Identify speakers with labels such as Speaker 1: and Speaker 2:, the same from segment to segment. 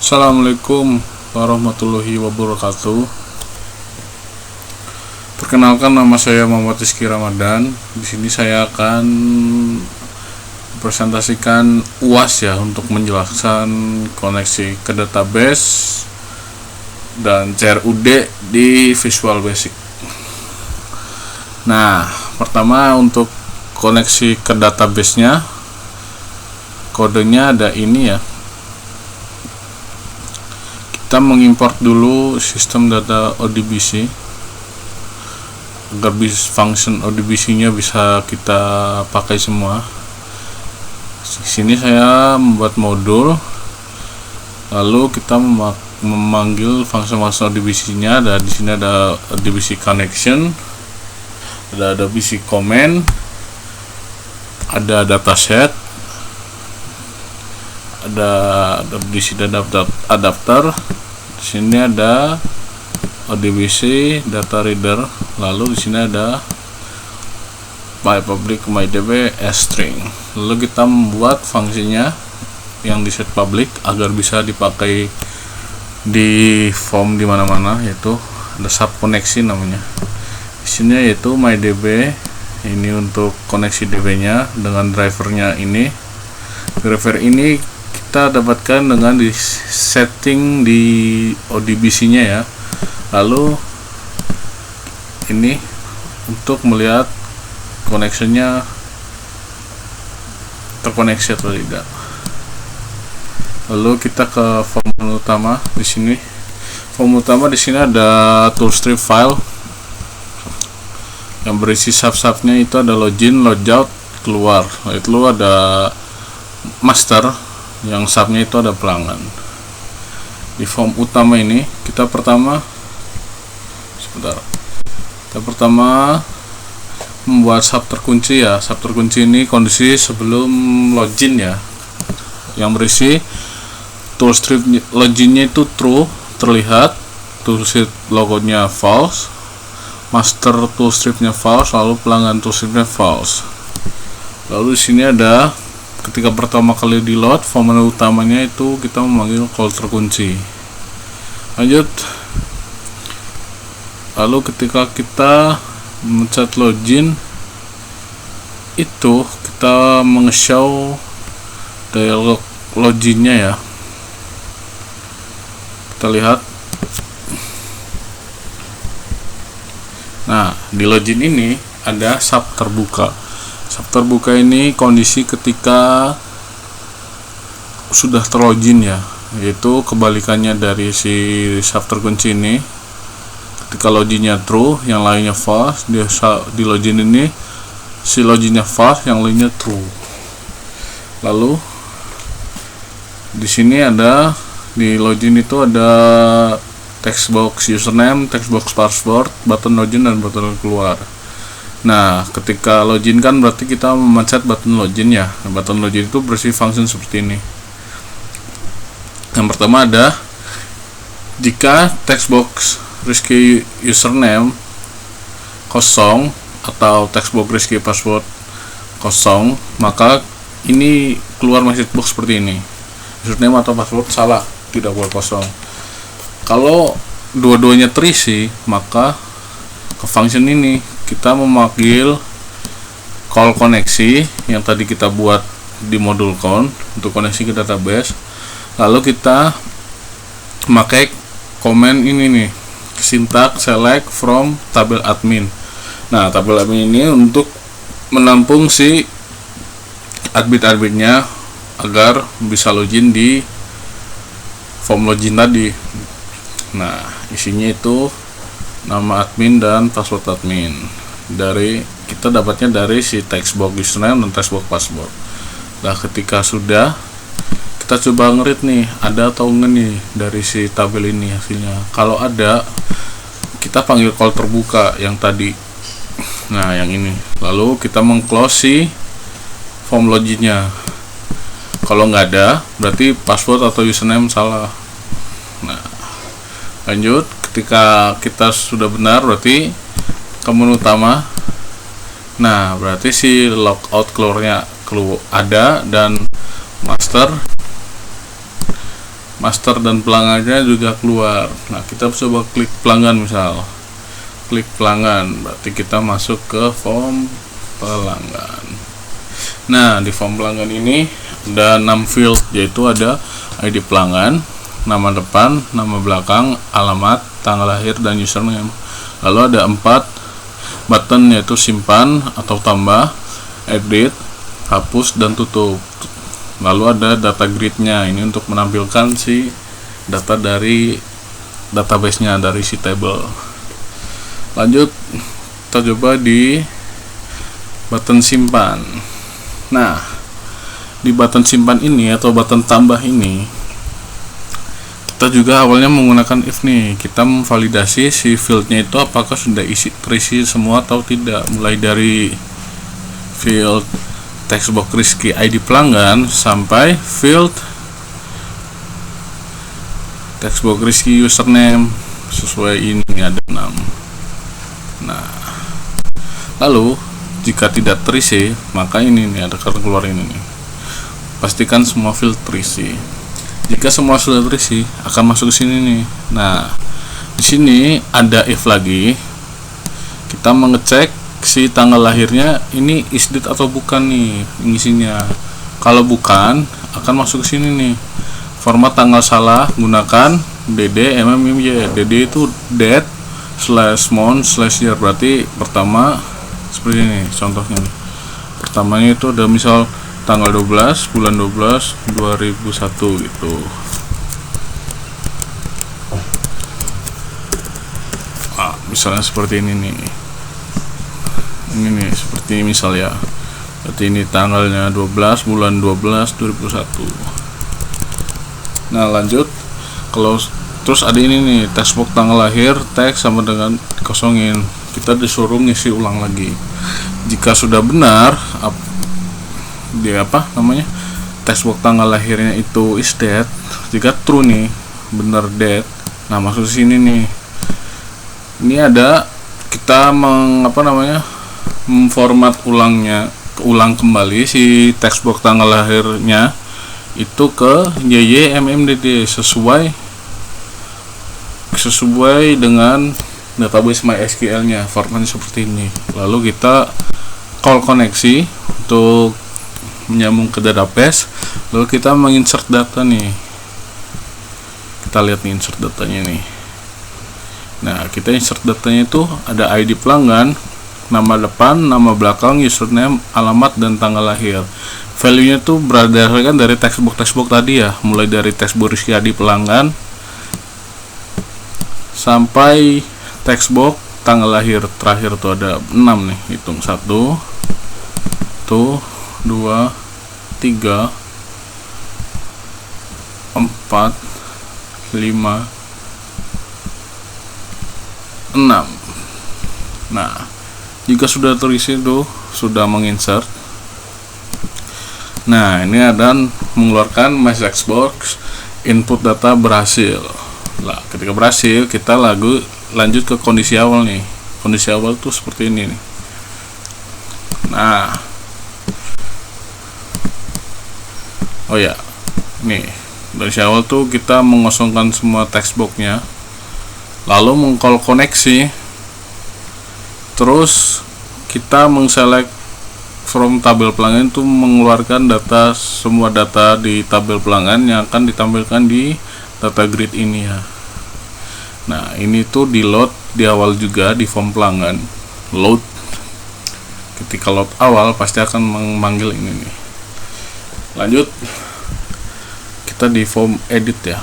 Speaker 1: Assalamualaikum warahmatullahi wabarakatuh. Perkenalkan, nama saya Muhammad Rizky Ramadan. Di sini saya akan presentasikan UAS ya, untuk menjelaskan koneksi ke database dan CRUD di Visual Basic. Nah, pertama untuk koneksi ke database-nya, kodenya ada ini ya. Kita mengimport dulu sistem data ODBC agar function ODBC-nya bisa kita pakai semua. Di sini saya membuat modul, lalu kita memanggil function ODBC-nya. Ada di sini ada ODBC connection, ada ODBC comment, ada dataset, ada ODBC adapter. Di sini ada ODBC data reader, lalu di sini ada my public mydb string. Lalu kita membuat fungsinya yang di set public agar bisa dipakai di form di mana-mana, yaitu ada sub koneksi namanya. Di sini yaitu mydb, ini untuk koneksi db-nya dengan drivernya ini. Driver ini kita dapatkan dengan di setting di ODBC-nya ya. Lalu ini untuk melihat koneksinya terkoneksi atau tidak. Lalu kita ke form utama. Di sini form utama, di sini ada toolstrip file yang berisi sub-subnya. Itu ada login, logout, keluar. Lalu ada master yang subnya itu ada pelanggan. Di form utama ini kita pertama membuat sub terkunci ya. Sub terkunci ini kondisi sebelum login ya, yang berisi toolstrip loginnya itu true, terlihat toolstrip logonya false, master toolstripnya false, lalu pelanggan toolstripnya false. Lalu di sini ada ketika pertama kali di load form menu utamanya itu kita memanggil call terkunci. Lanjut, lalu ketika kita mencet login itu kita meng-show dialog loginnya ya. Kita lihat. Nah, di login ini ada sub terbuka. Sub terbuka ini kondisi ketika sudah terlogin ya, yaitu kebalikannya dari si sub terkunci ini. Ketika loginnya true, yang lainnya false. Di login ini si loginnya false, yang lainnya true. Lalu di sini ada di login itu ada text box username, text box password, button login dan button keluar. Nah, ketika login kan berarti kita memencet button login ya. Nah, button login itu berisi function seperti ini. Yang pertama ada, jika text box Rizky username kosong atau text box Rizky password kosong, maka ini keluar message box seperti ini. Username atau password salah, tidak boleh kosong. Kalau dua-duanya terisi, maka ke function ini kita memanggil call koneksi yang tadi kita buat di modul count untuk koneksi ke database. Lalu kita memakai command ini nih, syntax select from tabel admin. Nah, tabel admin ini untuk menampung si admin-adminnya agar bisa login di form login tadi. Nah, isinya itu nama admin dan password admin. Kita dapatnya dari si text box username dan text box password. Nah, ketika sudah, kita coba ngerit nih, ada atau enggak nih dari si tabel ini hasilnya. Kalau ada, kita panggil call terbuka yang tadi. Nah, yang ini. Lalu kita meng-close si form loginnya. Kalau nggak ada, berarti password atau username salah. Nah, lanjut. Ketika kita sudah benar, berarti ke menu utama. Nah, berarti si logout keluarnya ada, dan master dan pelanggannya juga keluar. Nah, kita coba klik pelanggan, misal klik pelanggan, berarti kita masuk ke form pelanggan. Nah, di form pelanggan ini ada 6 field, yaitu ada ID pelanggan, nama depan, nama belakang, alamat, tanggal lahir, dan username. Lalu ada 4 button, yaitu simpan atau tambah, edit, hapus, dan tutup. Lalu ada data grid-nya, ini untuk menampilkan si data dari database-nya, dari si table. Lanjut, kita coba di button simpan. Nah, di button simpan ini atau button tambah ini, kita juga awalnya menggunakan if nih. Kita memvalidasi si fieldnya itu apakah sudah terisi semua atau tidak, mulai dari field textbox Rizky ID pelanggan sampai field textbox Rizky username sesuai ini, ada 6. Nah, lalu jika tidak terisi, maka ini nih ada kartu keluar ini nih. Pastikan semua field terisi. Jika semua sudah terisi, akan masuk ke sini nih. Nah, di sini ada if lagi. Kita mengecek si tanggal lahirnya ini isdate atau bukan nih ngisinya. Kalau bukan, akan masuk ke sini nih. Format tanggal salah, gunakan dd mmmy. dd itu date /month/year, berarti pertama seperti ini contohnya nih. Pertamanya itu ada misal tanggal 12 bulan 12 2001 gitu. Misalnya seperti ini nih. Ini nih seperti ini misal ya. Berarti ini tanggalnya 12 bulan 12 2001. Nah, lanjut. Kalau terus ada ini nih, textbox tanggal lahir, teks sama dengan kosongin. Kita disuruh ngisi ulang lagi. Jika sudah benar, textbox tanggal lahirnya itu is date. Jika true nih, benar date. Nah, masuk sini nih. Ini ada kita memformat ulang kembali si textbox tanggal lahirnya itu ke YYMMDD sesuai dengan database MySQL-nya. Formatnya seperti ini. Lalu kita call koneksi untuk menyambung ke database. Lalu kita menginsert data nih. Kita lihat nih insert datanya nih. Nah, kita insert datanya itu ada ID pelanggan, nama depan, nama belakang, username, alamat, dan tanggal lahir. Value-nya tuh berdasarkan dari textbox tadi ya, mulai dari textbox Rizky ID pelanggan sampai textbox tanggal lahir terakhir tuh ada 6 nih. Hitung 1 tuh 2 3 4 5 6. Nah, jika sudah terisi tuh, sudah menginsert. Nah, ini akan mengeluarkan my textbox input data berhasil. Nah, ketika berhasil, kita lanjut ke kondisi awal nih. Kondisi awal tuh seperti ini nih. Nah, oh ya, nih dari awal tuh kita mengosongkan semua textboxnya, lalu mengcall koneksi, terus kita mengselect from tabel pelanggan itu mengeluarkan semua data di tabel pelanggan yang akan ditampilkan di data grid ini ya. Nah, ini tuh di load di awal juga di form pelanggan. Load, ketika load awal pasti akan memanggil ini nih. Lanjut, kita di form edit ya.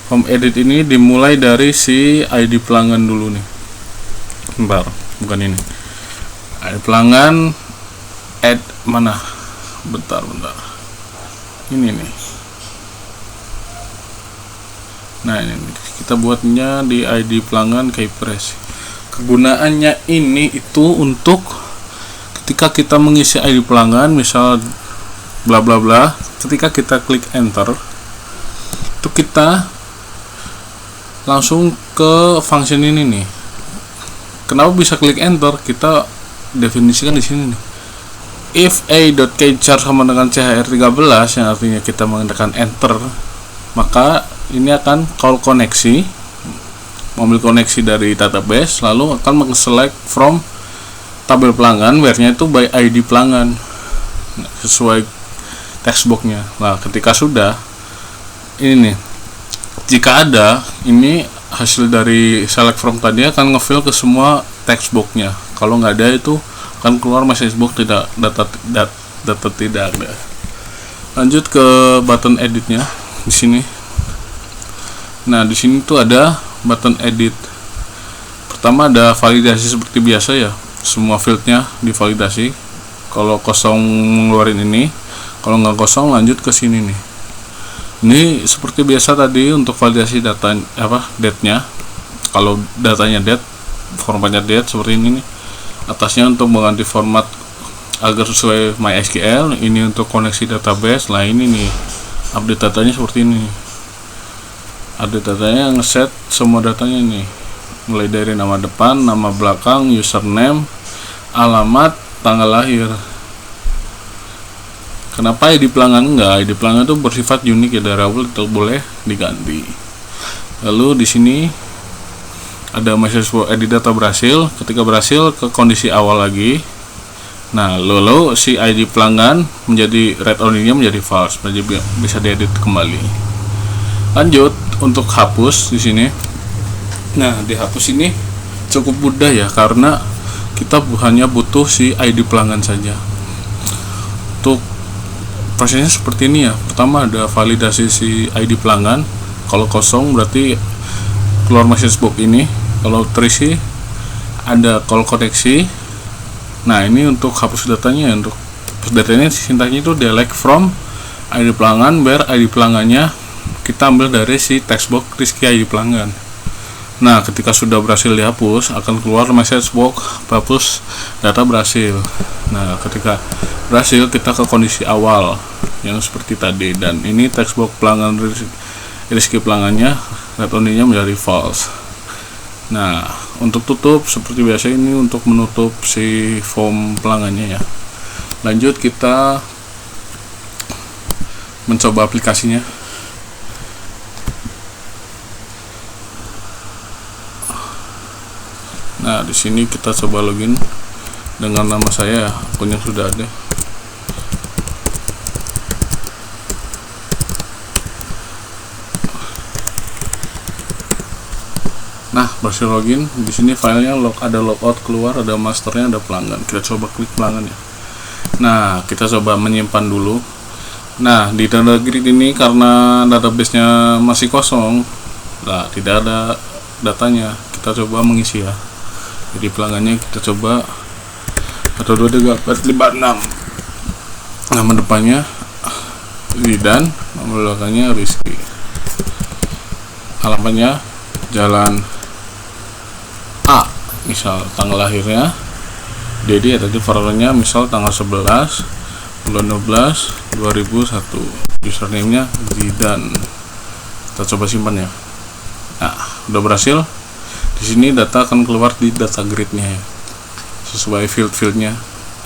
Speaker 1: Form edit ini dimulai dari si ID pelanggan dulu nih. Bentar, bukan ini. ID pelanggan add mana? Bentar. Ini nih. Nah, ini kita buatnya di ID pelanggan Keypress. Kegunaannya ini itu untuk ketika kita mengisi ID pelanggan, misal bla bla bla, ketika kita klik enter, itu kita langsung ke function ini nih. Kenapa bisa klik enter? Kita definisikan di sini nih. If a.kchar sama dengan chr13, yang artinya kita menggunakan enter, maka ini akan call koneksi, mengambil koneksi dari database, lalu akan meng-select from tabel pelanggan where-nya itu by ID pelanggan sesuai textbox-nya. Nah, ketika sudah ini nih, jika ada ini hasil dari select from tadi akan ngefill ke semua textbox-nya. Kalau nggak ada itu akan keluar message box tidak data tidak ada. Lanjut ke button editnya di sini. Nah, di sini tuh ada button edit. Pertama ada validasi seperti biasa ya, semua fieldnya divalidasi. Kalau kosong ngeluarin ini, kalau nggak kosong lanjut ke sini nih. Ini seperti biasa tadi untuk validasi data date-nya. Kalau datanya date, formatnya date seperti ini nih. Atasnya untuk mengganti format agar sesuai MySQL, ini untuk koneksi database. Nah, ini nih update datanya seperti ini. Update datanya ngeset semua datanya nih, mulai dari nama depan, nama belakang, username, alamat, tanggal lahir. Kenapa ID pelanggan enggak? ID pelanggan itu bersifat unik ya, dari awal itu boleh diganti. Lalu di sini ada message edit data berhasil. Ketika berhasil ke kondisi awal lagi. Nah, lalu si ID pelanggan menjadi read only-nya menjadi false, jadi bisa diedit kembali. Lanjut untuk hapus di sini. Nah, dihapus ini cukup mudah ya, karena kita hanya butuh si ID pelanggan saja. Untuk prosesnya seperti ini ya. Pertama ada validasi si ID pelanggan. Kalau kosong berarti keluar message box ini. Kalau terisi ada call koneksi. Nah, ini untuk hapus datanya. Untuk hapus datanya sintaknya itu delete from ID pelanggan where ID pelanggannya kita ambil dari si textbox Rizky ID pelanggan. Nah, ketika sudah berhasil dihapus akan keluar message box hapus data berhasil. Nah, ketika berhasil kita ke kondisi awal yang seperti tadi, dan ini textbox pelanggan Rizky pelanggannya read only-nya menjadi false. Nah, untuk tutup seperti biasa, ini untuk menutup si form pelanggannya ya. Lanjut kita mencoba aplikasinya. Nah, di sini kita coba login dengan nama saya, akunnya sudah ada. Nah, berhasil login. Di sini filenya ada logout keluar, ada masternya, ada pelanggan. Kita coba klik pelanggan ya. Nah, kita coba menyimpan dulu. Nah, di data grid ini karena database-nya masih kosong, nah tidak ada datanya. Kita coba mengisi ya. Jadi pelanggannya kita coba 1234556. Nama depannya Zidan, nama belakangnya Rizky. Alamatnya Jalan A, misal tanggal lahirnya Dedi, tadi variabelnya misal tanggal 11 bulan 12 2001, username-nya Zidan. Kita coba simpan ya. Nah, udah berhasil. Di sini data akan keluar di data grid-nya ya, sesuai field-fieldnya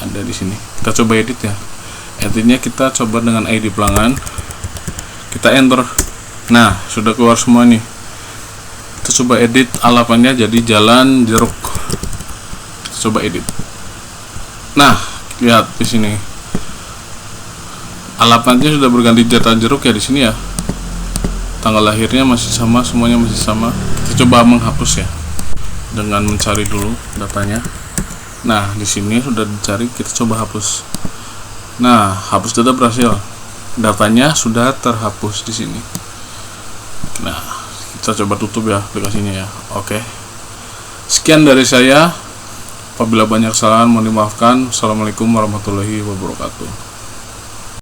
Speaker 1: ada di sini. Kita coba edit ya. Editnya kita coba dengan ID pelanggan, kita enter. Nah, sudah keluar semua nih. Kita coba edit alamatnya jadi Jalan Jeruk. Kita coba edit. Nah, lihat di sini alamatnya sudah berganti Jalan Jeruk ya di sini ya. Tanggal lahirnya masih sama, semuanya masih sama. Kita coba menghapus ya dengan mencari dulu datanya. Nah, di sini sudah dicari, kita coba hapus. Nah, hapus data berhasil. Datanya sudah terhapus di sini. Nah, kita coba tutup ya aplikasinya ya. Oke. Sekian dari saya. Apabila banyak kesalahan mohon dimaafkan. Assalamualaikum warahmatullahi wabarakatuh.